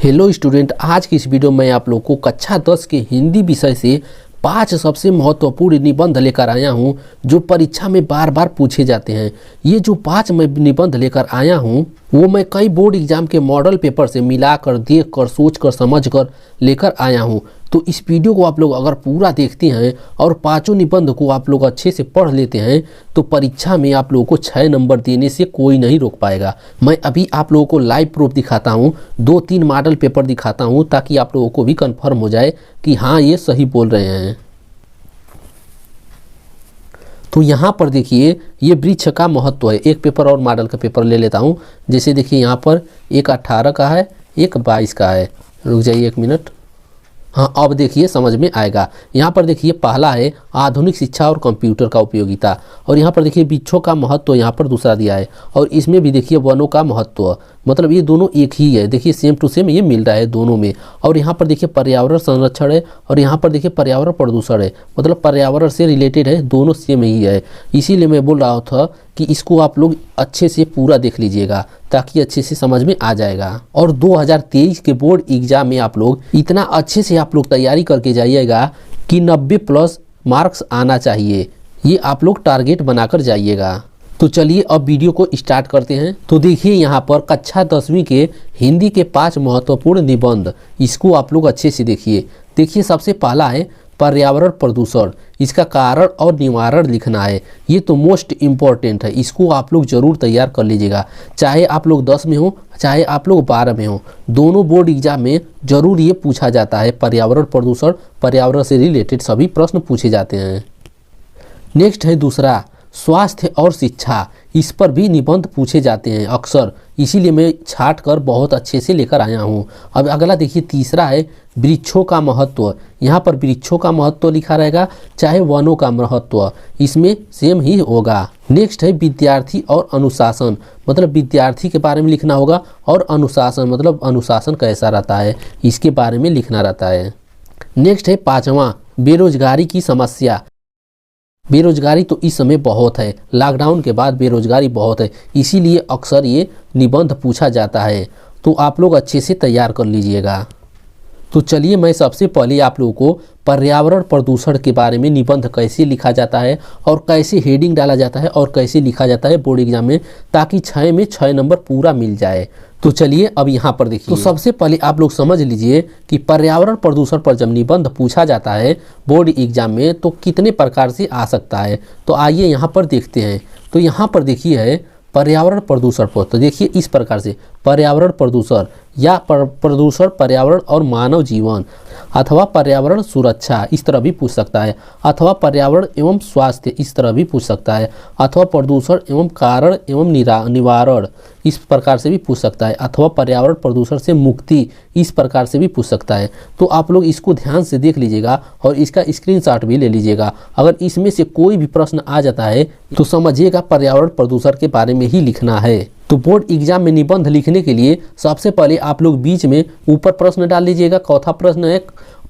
Hello student, आज की इस वीडियो में आप लोग को कक्षा 10 के हिंदी विषय से 5 सबसे महत्वपूर्ण निबंध लेकर आया हूं जो परीक्षा में बार बार पूछे जाते हैं। ये जो 5 मैं निबंध लेकर आया हूं वो मैं कई बोर्ड एग्जाम के मॉडल पेपर से मिलाकर, देखकर, सोचकर, समझकर लेकर आया हूं। तो इस वीडियो को आप लोग अगर पूरा देखते हैं और 5 निबंध को आप लोग अच्छे से पढ़ लेते हैं तो परीक्षा में आप लोगों को 6 नंबर देने से कोई नहीं रोक पाएगा। मैं अभी आप लोगों को लाइव प्रूफ दिखाता हूं, 2-3 मॉडल पेपर दिखाता हूं ताकि आप लोगों को भी कंफर्म हो जाए कि हाँ ये सही बोल रहे हैं। तो यहाँ पर देखिए ये वृक्ष का महत्व है। एक पेपर और मॉडल का पेपर ले लेता हूँ। जैसे देखिए यहाँ पर एक 18 का है, एक 22 का है। रुक जाइए 1 मिनट। हाँ, अब देखिए समझ में आएगा। यहाँ पर देखिए पहला है आधुनिक शिक्षा और कंप्यूटर का उपयोगिता, और यहाँ पर देखिए वृक्षों का महत्व यहाँ पर दूसरा दिया है, और इसमें भी देखिए वनों का महत्व, मतलब ये दोनों एक ही है। देखिए सेम टू सेम ये मिल रहा है दोनों में। और यहाँ पर देखिए पर्यावरण संरक्षण है, और यहाँ पर देखिए पर्यावरण प्रदूषण है, मतलब पर्यावरण से रिलेटेड है, दोनों सेम ही है। इसीलिए मैं बोल रहा था कि इसको आप लोग अच्छे से पूरा देख लीजिएगा ताकि अच्छे से समझ में आ जाएगा। और 2023 के बोर्ड एग्जाम में आप लोग इतना अच्छे से आप लोग तैयारी करके जाइएगा कि 90+ मार्क्स आना चाहिए। ये आप लोग टारगेट बनाकर जाइएगा। तो चलिए अब वीडियो को स्टार्ट करते हैं। तो देखिए यहाँ पर कक्षा 10वीं के हिंदी के 5 महत्वपूर्ण निबंध, इसको आप लोग अच्छे से देखिए। देखिए सबसे पहला है पर्यावरण प्रदूषण, इसका कारण और निवारण लिखना है। ये तो मोस्ट इम्पॉर्टेंट है, इसको आप लोग जरूर तैयार कर लीजिएगा। चाहे आप लोग 10 में हो, चाहे आप लोग 12 में हो, दोनों बोर्ड एग्जाम में जरूर ये पूछा जाता है। पर्यावरण प्रदूषण, पर्यावरण से रिलेटेड सभी प्रश्न पूछे जाते हैं। नेक्स्ट है दूसरा स्वास्थ्य और शिक्षा, इस पर भी निबंध पूछे जाते हैं अक्सर, इसीलिए मैं छाट कर बहुत अच्छे से लेकर आया हूँ। अब अगला देखिए तीसरा है वृक्षों का महत्व। यहाँ पर वृक्षों का महत्व लिखा रहेगा, चाहे वनों का महत्व, इसमें सेम ही होगा। नेक्स्ट है विद्यार्थी और अनुशासन, मतलब विद्यार्थी के बारे में लिखना होगा, और अनुशासन मतलब अनुशासन कैसा रहता है इसके बारे में लिखना रहता है। नेक्स्ट है 5वां बेरोजगारी की समस्या। बेरोजगारी तो इस समय बहुत है, लॉकडाउन के बाद बेरोजगारी बहुत है, इसीलिए अक्सर ये निबंध पूछा जाता है। तो आप लोग अच्छे से तैयार कर लीजिएगा। तो चलिए मैं सबसे पहले आप लोगों को पर्यावरण प्रदूषण के बारे में निबंध कैसे लिखा जाता है और कैसे हेडिंग डाला जाता है और कैसे लिखा जाता है बोर्ड एग्जाम में, ताकि 6 में 6 नंबर पूरा मिल जाए। तो चलिए अब यहाँ पर देखिए। तो सबसे पहले आप लोग समझ लीजिए कि पर्यावरण प्रदूषण पर जब निबंध पूछा जाता है बोर्ड एग्जाम में तो कितने प्रकार से आ सकता है। तो आइए यहाँ पर देखते हैं। तो यहाँ पर देखिए है पर्यावरण प्रदूषण पर, तो देखिए इस प्रकार से पर्यावरण प्रदूषण या प्रदूषण पर्यावरण और मानव जीवन, अथवा पर्यावरण सुरक्षा इस तरह भी पूछ सकता है, अथवा पर्यावरण एवं स्वास्थ्य इस तरह भी पूछ सकता है, अथवा प्रदूषण एवं कारण एवं निवारण इस प्रकार से भी पूछ सकता है, अथवा पर्यावरण प्रदूषण से मुक्ति इस प्रकार से भी पूछ सकता है। तो आप लोग इसको ध्यान से देख लीजिएगा और इसका स्क्रीनशॉट भी ले लीजिएगा। अगर इसमें से कोई भी प्रश्न आ जाता है तो समझिएगा पर्यावरण प्रदूषण के बारे में ही लिखना है। तो बोर्ड एग्जाम में निबंध लिखने के लिए सबसे पहले आप लोग बीच में ऊपर प्रश्न डाल लीजिएगा, चौथा प्रश्न है,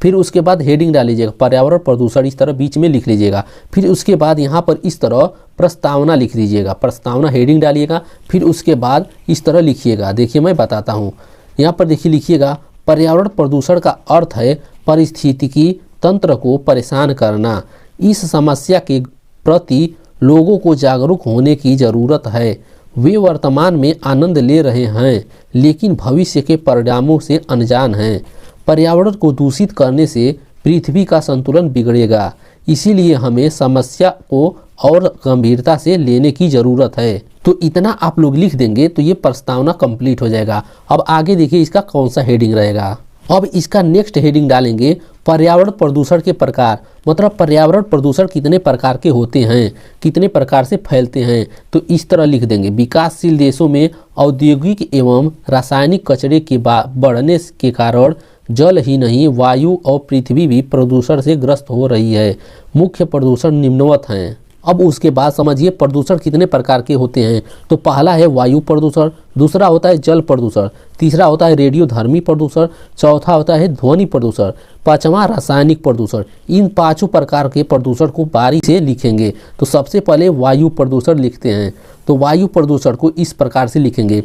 फिर उसके बाद हेडिंग डाल लीजिएगा पर्यावरण प्रदूषण, इस तरह बीच में लिख लीजिएगा। फिर उसके बाद यहाँ पर इस तरह प्रस्तावना लिख दीजिएगा, प्रस्तावना हेडिंग डालिएगा। फिर उसके बाद इस तरह लिखिएगा। देखिए मैं बताता हूँ, यहाँ पर देखिए लिखिएगा पर्यावरण प्रदूषण का अर्थ है पारिस्थितिकी तंत्र को परेशान करना। इस समस्या के प्रति लोगों को जागरूक होने की ज़रूरत है। वे वर्तमान में आनंद ले रहे हैं लेकिन भविष्य के परिणामों से अनजान हैं। पर्यावरण को दूषित करने से पृथ्वी का संतुलन बिगड़ेगा, इसीलिए हमें समस्या को और गंभीरता से लेने की ज़रूरत है। तो इतना आप लोग लिख देंगे तो ये प्रस्तावना कंप्लीट हो जाएगा। अब आगे देखिए इसका कौन सा हेडिंग रहेगा। अब इसका नेक्स्ट हेडिंग डालेंगे पर्यावरण प्रदूषण के प्रकार, मतलब पर्यावरण प्रदूषण कितने प्रकार के होते हैं, कितने प्रकार से फैलते हैं। तो इस तरह लिख देंगे विकासशील देशों में औद्योगिक एवं रासायनिक कचरे के बढ़ने के कारण जल ही नहीं वायु और पृथ्वी भी प्रदूषण से ग्रस्त हो रही है। मुख्य प्रदूषण निम्नवत हैं। अब उसके बाद समझिए प्रदूषण कितने प्रकार के होते हैं। तो पहला है वायु प्रदूषण, दूसरा होता है जल प्रदूषण, तीसरा होता है रेडियोधर्मी प्रदूषण, चौथा होता है ध्वनि प्रदूषण, पांचवा रासायनिक प्रदूषण। इन 5 प्रकार के प्रदूषण को बारीक से लिखेंगे। तो सबसे पहले वायु प्रदूषण लिखते हैं। तो वायु प्रदूषण को इस प्रकार से लिखेंगे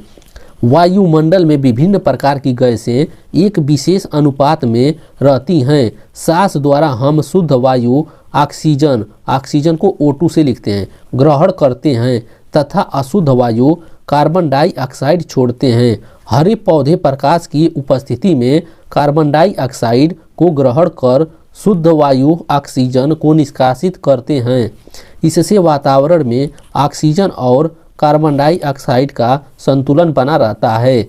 वायुमंडल में विभिन्न प्रकार की गैसें एक विशेष अनुपात में रहती हैं। सांस द्वारा हम शुद्ध वायु ऑक्सीजन को O2 से लिखते हैं, ग्रहण करते हैं तथा अशुद्ध वायु कार्बन डाइऑक्साइड छोड़ते हैं। हरे पौधे प्रकाश की उपस्थिति में कार्बन डाइऑक्साइड को ग्रहण कर शुद्ध वायु ऑक्सीजन को निष्कासित करते हैं। इससे वातावरण में ऑक्सीजन और कार्बन डाइऑक्साइड का संतुलन बना रहता है।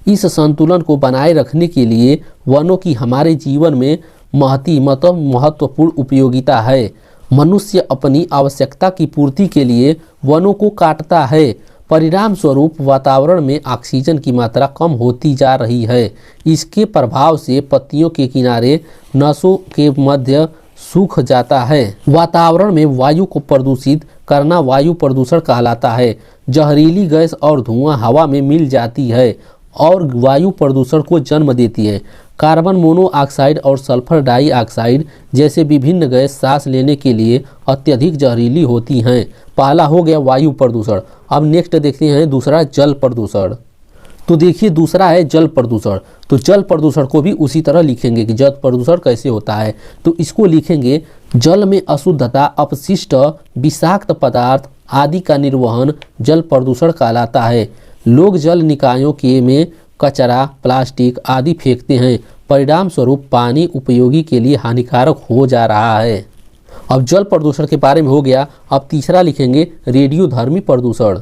इस संतुलन को बनाए रखने के लिए वनों की हमारे जीवन में महत्वपूर्ण उपयोगिता है। मनुष्य अपनी आवश्यकता की पूर्ति के लिए वनों को काटता है। परिणाम स्वरूप वातावरण में ऑक्सीजन की मात्रा कम होती जा रही है। इसके प्रभाव से पत्तियों के किनारे नसों के मध्य सूख जाता है। वातावरण में वायु को प्रदूषित करना वायु प्रदूषण कहलाता है। जहरीली गैस और धुआं हवा में मिल जाती है और वायु प्रदूषण को जन्म देती है। कार्बन मोनोऑक्साइड और सल्फर डाइऑक्साइड जैसे विभिन्न गैस सांस लेने के लिए अत्यधिक जहरीली होती हैं। पहला हो गया वायु प्रदूषण। अब नेक्स्ट देखते हैं दूसरा जल प्रदूषण। तो देखिए दूसरा है जल प्रदूषण। तो जल प्रदूषण को भी उसी तरह लिखेंगे कि जल प्रदूषण कैसे होता है। तो इसको लिखेंगे जल में अशुद्धता, अपशिष्ट, विषाक्त पदार्थ आदि का निर्वहन जल प्रदूषण कहलाता है। लोग जल निकायों के में कचरा, प्लास्टिक आदि फेंकते हैं। परिणाम स्वरूप पानी उपयोगी के लिए हानिकारक हो जा रहा है। अब जल प्रदूषण के बारे में हो गया। अब तीसरा लिखेंगे रेडियोधर्मी प्रदूषण।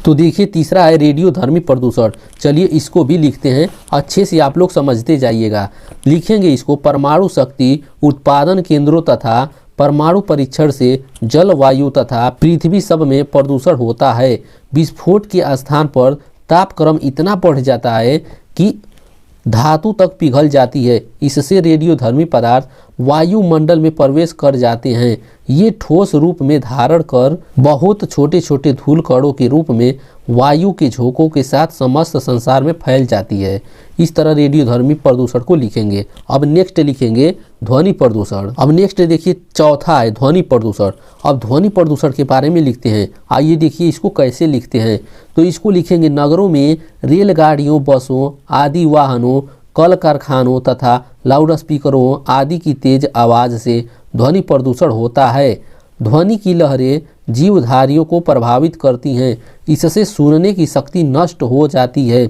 तो देखिए तीसरा है रेडियोधर्मी प्रदूषण। चलिए इसको भी लिखते हैं, अच्छे से आप लोग समझते जाइएगा। लिखेंगे इसको परमाणु शक्ति उत्पादन केंद्रों तथा परमाणु परीक्षण से जल, वायु तथा पृथ्वी सब में प्रदूषण होता है। विस्फोट के स्थान पर तापक्रम इतना बढ़ जाता है कि धातु तक पिघल जाती है। इससे रेडियोधर्मी पदार्थ वायुमंडल में प्रवेश कर जाते हैं। ये ठोस रूप में धारण कर बहुत छोटे छोटे धूल कणों के रूप में वायु के झोंकों के साथ समस्त संसार में फैल जाती है। इस तरह रेडियोधर्मी प्रदूषण को लिखेंगे। अब नेक्स्ट लिखेंगे ध्वनि प्रदूषण। अब नेक्स्ट देखिए चौथा है ध्वनि प्रदूषण। अब ध्वनि प्रदूषण के बारे में लिखते हैं। आइए देखिए इसको कैसे लिखते हैं। तो इसको लिखेंगे नगरों में रेलगाड़ियों, बसों आदि वाहनों, कल कारखानों तथा लाउडस्पीकरों आदि की तेज आवाज़ से ध्वनि प्रदूषण होता है। ध्वनि की लहरें जीवधारियों को प्रभावित करती हैं। इससे सुनने की शक्ति नष्ट हो जाती है,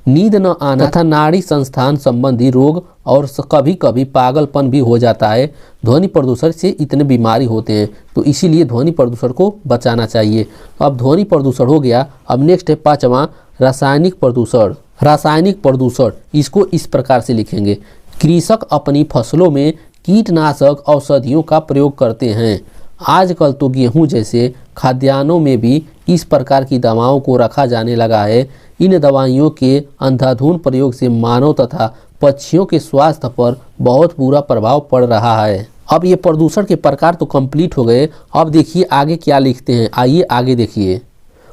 नींद न आना तथा नाड़ी संस्थान संबंधी रोग और कभी कभी पागलपन भी हो जाता है। ध्वनि प्रदूषण से इतने बीमारी होते हैं, तो इसीलिए ध्वनि प्रदूषण को बचाना चाहिए। अब ध्वनि प्रदूषण हो गया। अब नेक्स्ट है पांचवा रासायनिक प्रदूषण। रासायनिक प्रदूषण इसको इस प्रकार से लिखेंगे। कृषक अपनी फसलों में कीटनाशक औषधियों का प्रयोग करते हैं। आजकल तो गेहूं जैसे खाद्यान्नों में भी इस प्रकार की दवाओं को रखा जाने लगा है। इन दवाइयों के अंधाधुंध प्रयोग से मानव तथा पक्षियों के स्वास्थ्य पर बहुत बुरा प्रभाव पड़ रहा है। अब ये प्रदूषण के प्रकार तो कंप्लीट हो गए। अब देखिए आगे क्या लिखते हैं, आइए आगे देखिए।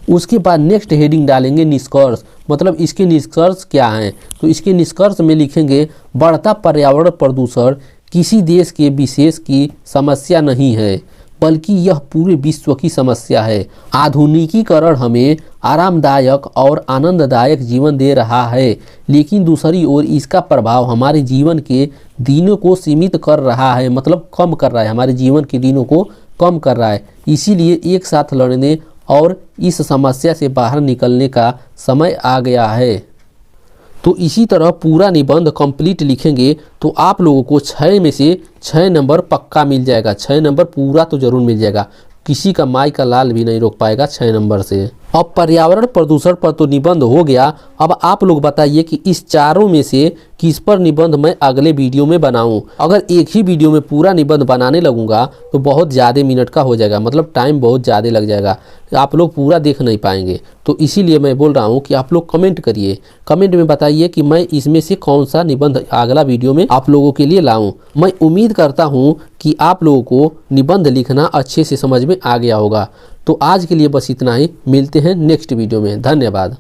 उसके बाद नेक्स्ट हेडिंग डालेंगे निष्कर्ष, मतलब इसके निष्कर्ष क्या हैं। तो इसके निष्कर्ष में लिखेंगे बढ़ता पर्यावरण प्रदूषण किसी देश के विशेष की समस्या नहीं है, बल्कि यह पूरे विश्व की समस्या है। आधुनिकीकरण हमें आरामदायक और आनंददायक जीवन दे रहा है, लेकिन दूसरी ओर इसका प्रभाव हमारे जीवन के दिनों को सीमित कर रहा है, मतलब कम कर रहा है, हमारे जीवन के दिनों को कम कर रहा है। इसीलिए एक साथ लड़ने और इस समस्या से बाहर निकलने का समय आ गया है। तो इसी तरह पूरा निबंध कंप्लीट लिखेंगे तो आप लोगों को 6 में से 6 नंबर पक्का मिल जाएगा। 6 नंबर पूरा तो जरूर मिल जाएगा, किसी का माई का लाल भी नहीं रोक पाएगा 6 नंबर से। अब पर्यावरण प्रदूषण पर तो निबंध हो गया। अब आप लोग बताइए कि इस चारों में से किस पर निबंध मैं अगले वीडियो में बनाऊं। अगर एक ही वीडियो में पूरा निबंध बनाने लगूंगा तो बहुत ज़्यादा मिनट का हो जाएगा, मतलब टाइम बहुत ज़्यादा लग जाएगा, आप लोग पूरा देख नहीं पाएंगे। तो इसीलिए मैं बोल रहा हूँ कि आप लोग कमेंट करिए, कमेंट में बताइए कि मैं इसमें से कौन सा निबंध अगला वीडियो में आप लोगों के लिए लाऊं। मैं उम्मीद करता हूँ कि आप लोगों को निबंध लिखना अच्छे से समझ में आ गया होगा। तो आज के लिए बस इतना ही, मिलते हैं नेक्स्ट वीडियो में। धन्यवाद।